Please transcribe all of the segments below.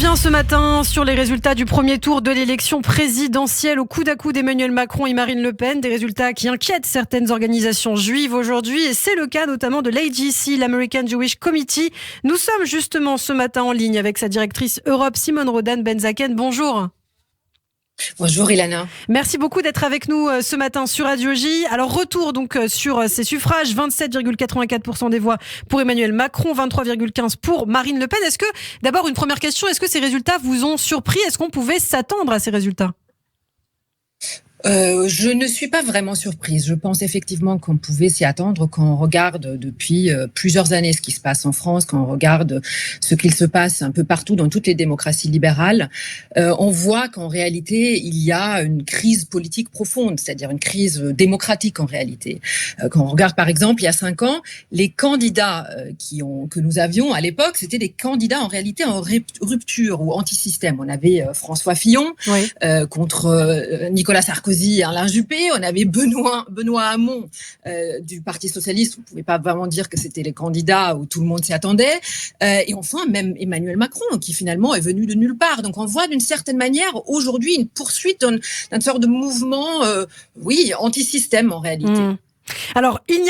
revient ce matin sur les résultats du premier tour de l'élection présidentielle au coude à coude d'Emmanuel Macron et Marine Le Pen. Des résultats qui inquiètent certaines organisations juives aujourd'hui. Et c'est le cas notamment de l'AJC, l'American Jewish Committee. Nous sommes justement ce matin en ligne avec sa directrice Europe, Simone Rodan-Benzaken. Bonjour. Bonjour Ilana. Merci beaucoup d'être avec nous ce matin sur Radio J. Alors retour donc sur ces suffrages, 27,84% des voix pour Emmanuel Macron, 23,15% pour Marine Le Pen. Est-ce que, d'abord une première question, est-ce que ces résultats vous ont surpris ? Est-ce qu'on pouvait s'attendre à ces résultats ? Je ne suis pas vraiment surprise. Je pense effectivement qu'on pouvait s'y attendre quand on regarde depuis plusieurs années ce qui se passe en France, quand on regarde ce qu'il se passe un peu partout dans toutes les démocraties libérales. On voit qu'en réalité, il y a une crise politique profonde, c'est-à-dire une crise démocratique en réalité. Quand on regarde par exemple, il y a 5 ans, les candidats que nous avions à l'époque, c'était des candidats en réalité en rupture ou anti-système. On avait François Fillon contre Nicolas Sarkozy, Alain Juppé, on avait Benoît Hamon du Parti Socialiste. On ne pouvait pas vraiment dire que c'était les candidats où tout le monde s'y attendait. Et enfin, même Emmanuel Macron, qui finalement est venu de nulle part. Donc on voit d'une certaine manière aujourd'hui une poursuite d'une sorte de mouvement, anti-système en réalité. Alors, il n'y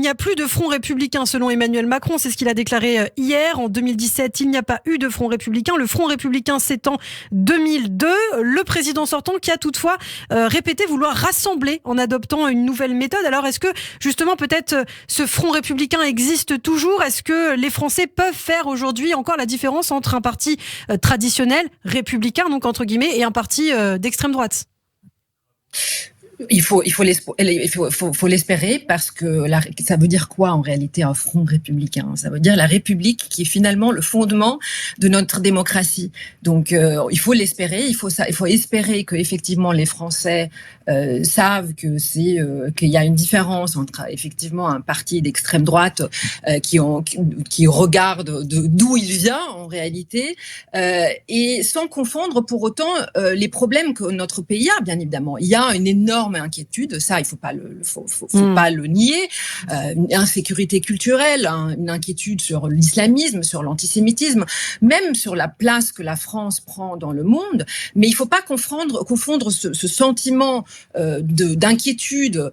a plus de front républicain selon Emmanuel Macron, c'est ce qu'il a déclaré hier. En 2017, il n'y a pas eu de front républicain. Le front républicain c'est en 2002. Le président sortant qui a toutefois répété vouloir rassembler en adoptant une nouvelle méthode. Alors, est-ce que justement peut-être ce front républicain existe toujours ? Est-ce que les Français peuvent faire aujourd'hui encore la différence entre un parti traditionnel, républicain, donc entre guillemets, et un parti d'extrême droite ? Il faut l'espérer parce que ça veut dire quoi en réalité un front républicain ? Ça veut dire la République qui est finalement le fondement de notre démocratie. Donc il faut l'espérer, il faut espérer que effectivement les Français savent que qu'il y a une différence entre effectivement un parti d'extrême droite qui regarde d'où il vient en réalité et sans confondre pour autant les problèmes que notre pays a, bien évidemment. Il y a une énorme inquiétude, ça il faut pas le nier, une insécurité culturelle, une inquiétude sur l'islamisme, sur l'antisémitisme, même sur la place que la France prend dans le monde, mais il faut pas confondre ce sentiment d'inquiétude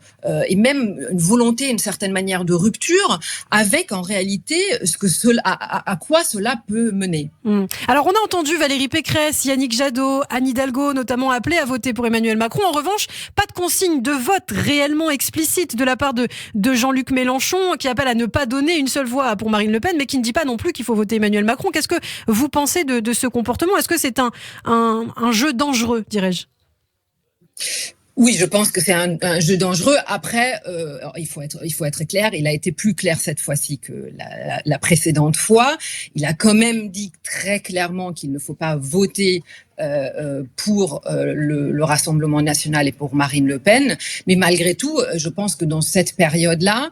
et même une volonté, une certaine manière de rupture avec en réalité à quoi cela peut mener. Alors on a entendu Valérie Pécresse, Yannick Jadot, Anne Hidalgo notamment appeler à voter pour Emmanuel Macron. En revanche, pas de consigne de vote réellement explicite de la part de Jean-Luc Mélenchon qui appelle à ne pas donner une seule voix pour Marine Le Pen, mais qui ne dit pas non plus qu'il faut voter Emmanuel Macron. Qu'est-ce que vous pensez de ce comportement ? Est-ce que c'est un jeu dangereux, dirais-je ? Oui, je pense que c'est un jeu dangereux. Après, il faut être clair. Il a été plus clair cette fois-ci que la précédente fois. Il a quand même dit très clairement qu'il ne faut pas voter pour le Rassemblement national et pour Marine Le Pen. Mais malgré tout, je pense que dans cette période-là,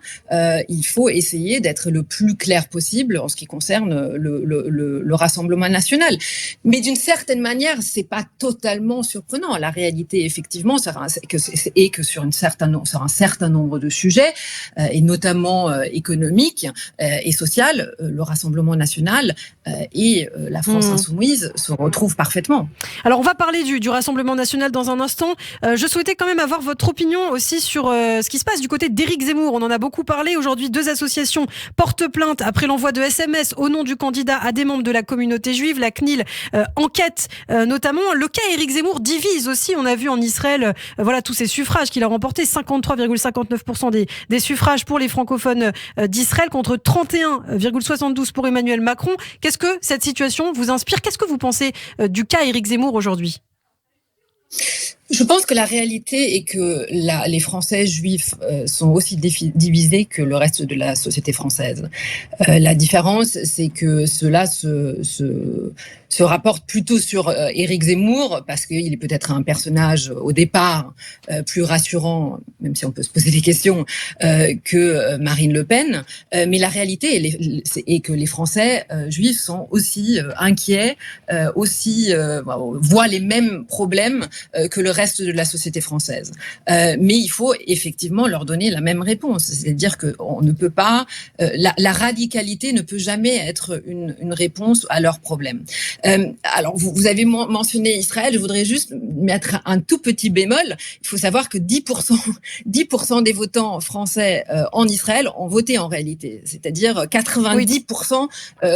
il faut essayer d'être le plus clair possible en ce qui concerne le Rassemblement national. Mais d'une certaine manière, c'est pas totalement surprenant. La réalité, effectivement, est que sur un certain nombre de sujets, et notamment économiques et social, le Rassemblement national et la France insoumise se retrouvent parfaitement. Alors on va parler du Rassemblement national dans un instant. Je souhaitais quand même avoir votre opinion aussi sur ce qui se passe du côté d'Éric Zemmour. On en a beaucoup parlé aujourd'hui. 2 associations portent plainte après l'envoi de SMS au nom du candidat à des membres de la communauté juive. La CNIL enquête notamment. Le cas Éric Zemmour divise aussi. On a vu en Israël tous ces suffrages qu'il a remportés. 53,59% des suffrages pour les francophones d'Israël contre 31,72% pour Emmanuel Macron. Qu'est-ce que cette situation vous inspire ? Qu'est-ce que vous pensez du cas Éric Zemmour aujourd'hui ? Je pense que la réalité est que les Français juifs sont aussi divisés que le reste de la société française. La différence, c'est que cela se rapporte plutôt sur Éric Zemmour, parce qu'il est peut-être un personnage au départ plus rassurant, même si on peut se poser des questions, que Marine Le Pen. Mais la réalité est que les Français juifs sont aussi inquiets, voient les mêmes problèmes que le reste reste de la société française. Mais il faut effectivement leur donner la même réponse, c'est-à-dire que on ne peut pas, la radicalité ne peut jamais être une réponse à leurs problèmes. Alors vous avez mentionné Israël, je voudrais juste mettre un tout petit bémol. Il faut savoir que 10% des votants français en Israël ont voté en réalité, c'est-à-dire 90%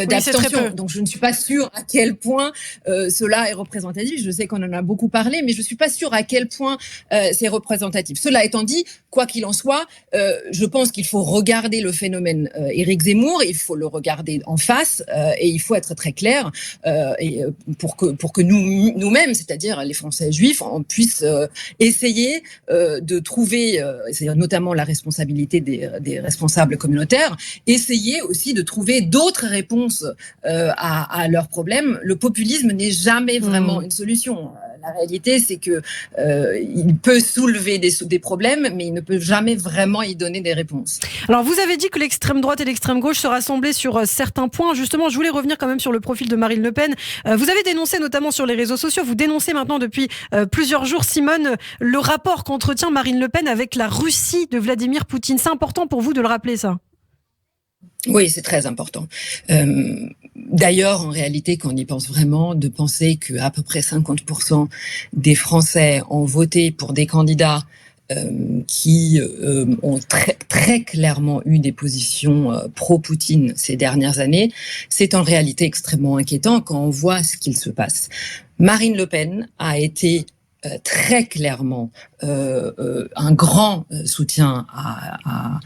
d'abstention. Donc je ne suis pas sûre à quel point cela est représentatif. Je sais qu'on en a beaucoup parlé, mais je suis pas sûre à quel point c'est représentatif. Cela étant dit, quoi qu'il en soit, je pense qu'il faut regarder le phénomène Éric Zemmour, il faut le regarder en face et il faut être très clair pour que nous-mêmes, c'est-à-dire les Français juifs, on puisse essayer de trouver, c'est notamment la responsabilité des responsables communautaires, essayer aussi de trouver d'autres réponses à leurs problèmes. Le populisme n'est jamais vraiment une solution. La réalité, c'est que il peut soulever des problèmes, mais il ne peut jamais vraiment y donner des réponses. Alors, vous avez dit que l'extrême droite et l'extrême gauche se rassemblaient sur certains points. Justement, je voulais revenir quand même sur le profil de Marine Le Pen. Vous avez dénoncé, notamment sur les réseaux sociaux, vous dénoncez maintenant depuis plusieurs jours, Simone, le rapport qu'entretient Marine Le Pen avec la Russie de Vladimir Poutine. C'est important pour vous de le rappeler, ça ? Oui, c'est très important. D'ailleurs, en réalité, quand on y pense vraiment, de penser qu'à peu près 50% des Français ont voté pour des candidats qui ont très clairement eu des positions pro-Poutine ces dernières années, c'est en réalité extrêmement inquiétant quand on voit ce qu'il se passe. Marine Le Pen a été très clairement un grand soutien à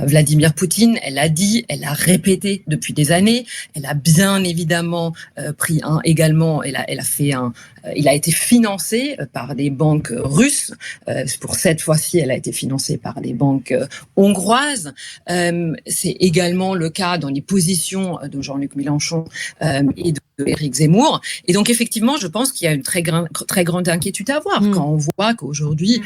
Vladimir Poutine. Elle a dit, elle a répété depuis des années. Elle a bien évidemment pris également. Elle a fait il a été financé par des banques russes. Pour cette fois-ci, elle a été financée par des banques hongroises. C'est également le cas dans les positions de Jean-Luc Mélenchon et de Éric Zemmour. Et donc effectivement, je pense qu'il y a une très grande inquiétude à avoir quand on voit qu'aujourd'hui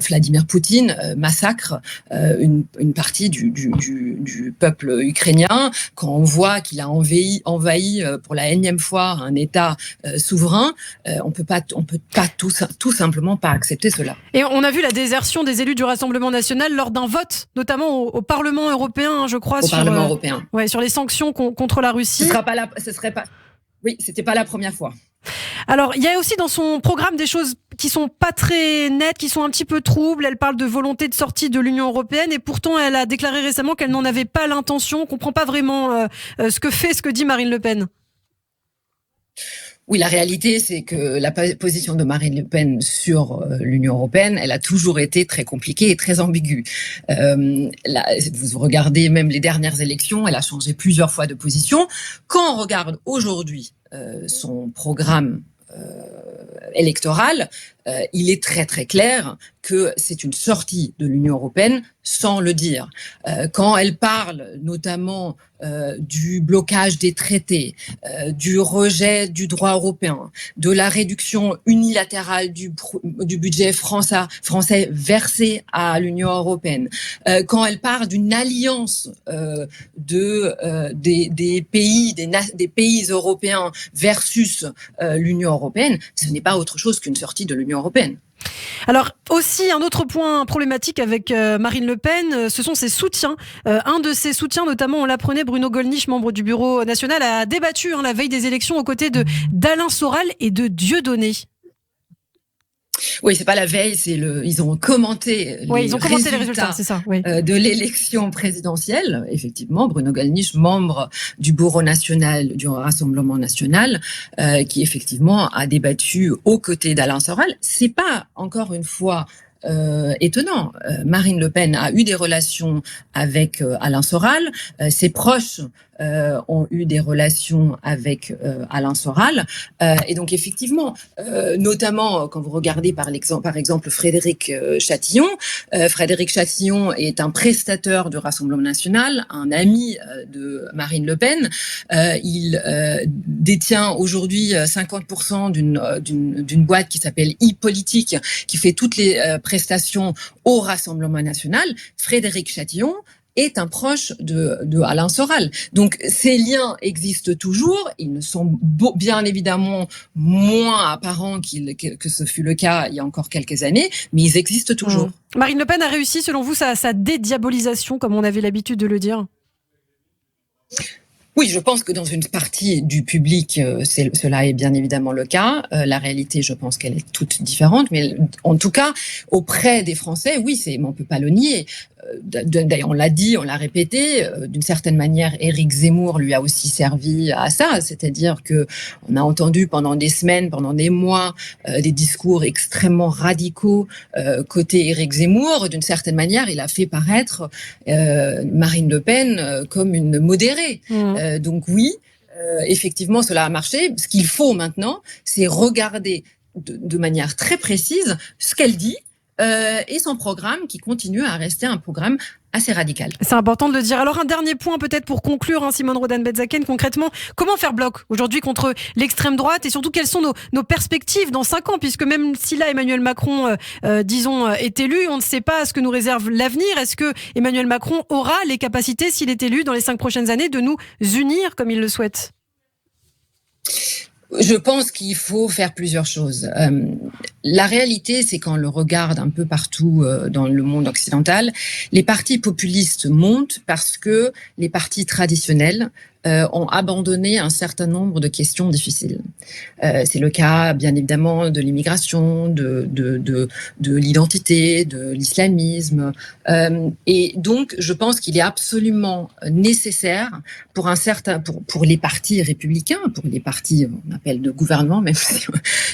Vladimir Poutine massacre une partie du peuple ukrainien, quand on voit qu'il a envahi pour la énième fois un État souverain, on peut pas tout simplement pas accepter cela. Et on a vu la désertion des élus du Rassemblement national lors d'un vote, notamment au Parlement européen, je crois, Parlement européen. Sur les sanctions contre la Russie. Oui, c'était pas la première fois. Alors, il y a aussi dans son programme des choses qui sont pas très nettes, qui sont un petit peu troubles. Elle parle de volonté de sortie de l'Union européenne et pourtant elle a déclaré récemment qu'elle n'en avait pas l'intention. On comprend pas vraiment ce que dit Marine Le Pen. Oui, la réalité, c'est que la position de Marine Le Pen sur l'Union européenne, elle a toujours été très compliquée et très ambiguë. Vous regardez même les dernières élections, elle a changé plusieurs fois de position. Quand on regarde aujourd'hui son programme électoral, il est très très clair que c'est une sortie de l'Union européenne sans le dire. Quand elle parle notamment du blocage des traités, du rejet du droit européen, de la réduction unilatérale du budget français versé à l'Union européenne, quand elle parle d'une alliance des pays européens versus l'Union européenne, ce n'est pas autre chose qu'une sortie de l'Union européenne. Alors aussi un autre point problématique avec Marine Le Pen, ce sont ses soutiens. Un de ses soutiens, notamment on l'apprenait, Bruno Gollnisch, membre du bureau national, a débattu la veille des élections aux côtés d'Alain Soral et de Dieudonné. Oui, c'est pas la veille, ils ont commenté les résultats, c'est ça, oui. De l'élection présidentielle. Effectivement, Bruno Gollnisch, membre du bureau national du Rassemblement national, qui effectivement a débattu aux côtés d'Alain Soral. C'est pas encore une fois étonnant. Marine Le Pen a eu des relations avec Alain Soral. Ses proches ont eu des relations avec Alain Soral. Et donc, effectivement, notamment quand vous regardez par exemple Frédéric Chatillon. Frédéric Chatillon est un prestateur du Rassemblement national, un ami de Marine Le Pen. Il détient aujourd'hui 50% d'une boîte qui s'appelle e-Politique, qui fait toutes les prestations au Rassemblement national. Frédéric Chatillon est un proche de Alain Soral. Donc ces liens existent toujours, ils ne sont bien évidemment moins apparents que ce fut le cas il y a encore quelques années, mais ils existent toujours. Marine Le Pen a réussi, selon vous, sa dédiabolisation, comme on avait l'habitude de le dire? Oui, je pense que dans une partie du public, cela est bien évidemment le cas. La réalité, je pense qu'elle est toute différente, mais en tout cas, auprès des Français, oui, on ne peut pas le nier. D'ailleurs, on l'a dit, on l'a répété, d'une certaine manière, Éric Zemmour lui a aussi servi à ça, c'est-à-dire que on a entendu pendant des semaines, pendant des mois, des discours extrêmement radicaux côté Éric Zemmour. D'une certaine manière, il a fait paraître Marine Le Pen comme une modérée. Donc oui, effectivement, cela a marché. Ce qu'il faut maintenant, c'est regarder de manière très précise ce qu'elle dit, et son programme qui continue à rester un programme assez radical. C'est important de le dire. Alors un dernier point peut-être pour conclure, Simone Rodin-Benzaken, concrètement, comment faire bloc aujourd'hui contre l'extrême droite et surtout quelles sont nos perspectives dans 5 ans, puisque même si là Emmanuel Macron, disons, est élu, on ne sait pas ce que nous réserve l'avenir. Est-ce que Emmanuel Macron aura les capacités, s'il est élu dans les 5 prochaines années, de nous unir comme il le souhaite ? Je pense qu'il faut faire plusieurs choses. La réalité, c'est qu'on le regarde un peu partout dans le monde occidental, les partis populistes montent parce que les partis traditionnels ont abandonné un certain nombre de questions difficiles. C'est le cas, bien évidemment, de l'immigration, de l'identité, de l'islamisme. Et donc, je pense qu'il est absolument nécessaire pour les partis républicains, pour les partis, on appelle de gouvernement, même si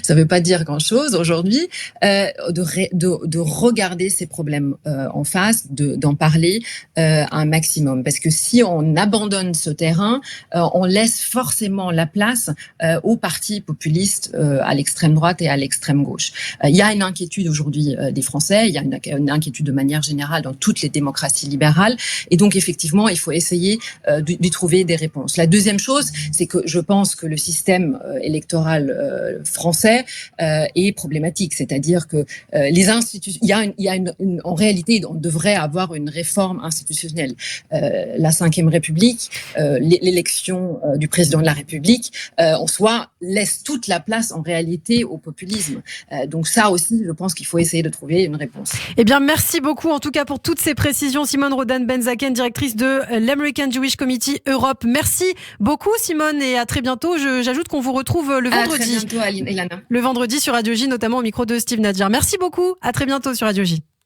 ça ne veut pas dire grand-chose aujourd'hui, de regarder ces problèmes en face, d'en parler un maximum. Parce que si on abandonne ce terrain, on laisse forcément la place aux partis populistes à l'extrême droite et à l'extrême gauche. Il y a une inquiétude aujourd'hui des Français, il y a une inquiétude de manière générale dans toutes les démocraties libérales, et donc effectivement, il faut essayer d'y trouver des réponses. La deuxième chose, c'est que je pense que le système électoral français est problématique, c'est-à-dire que les institutions, en réalité, on devrait avoir une réforme institutionnelle. La Ve République, l'élection du président de la République, en soi, laisse toute la place en réalité au populisme. Donc ça aussi, je pense qu'il faut essayer de trouver une réponse. Eh bien, merci beaucoup en tout cas pour toutes ces précisions. Simone Rodin-Benzaken, directrice de l'American Jewish Committee Europe. Merci beaucoup Simone et à très bientôt. J'ajoute qu'on vous retrouve le vendredi. À très bientôt, Elana. Le vendredi sur Radio J, notamment au micro de Steve Nadir. Merci beaucoup, à très bientôt sur Radio J.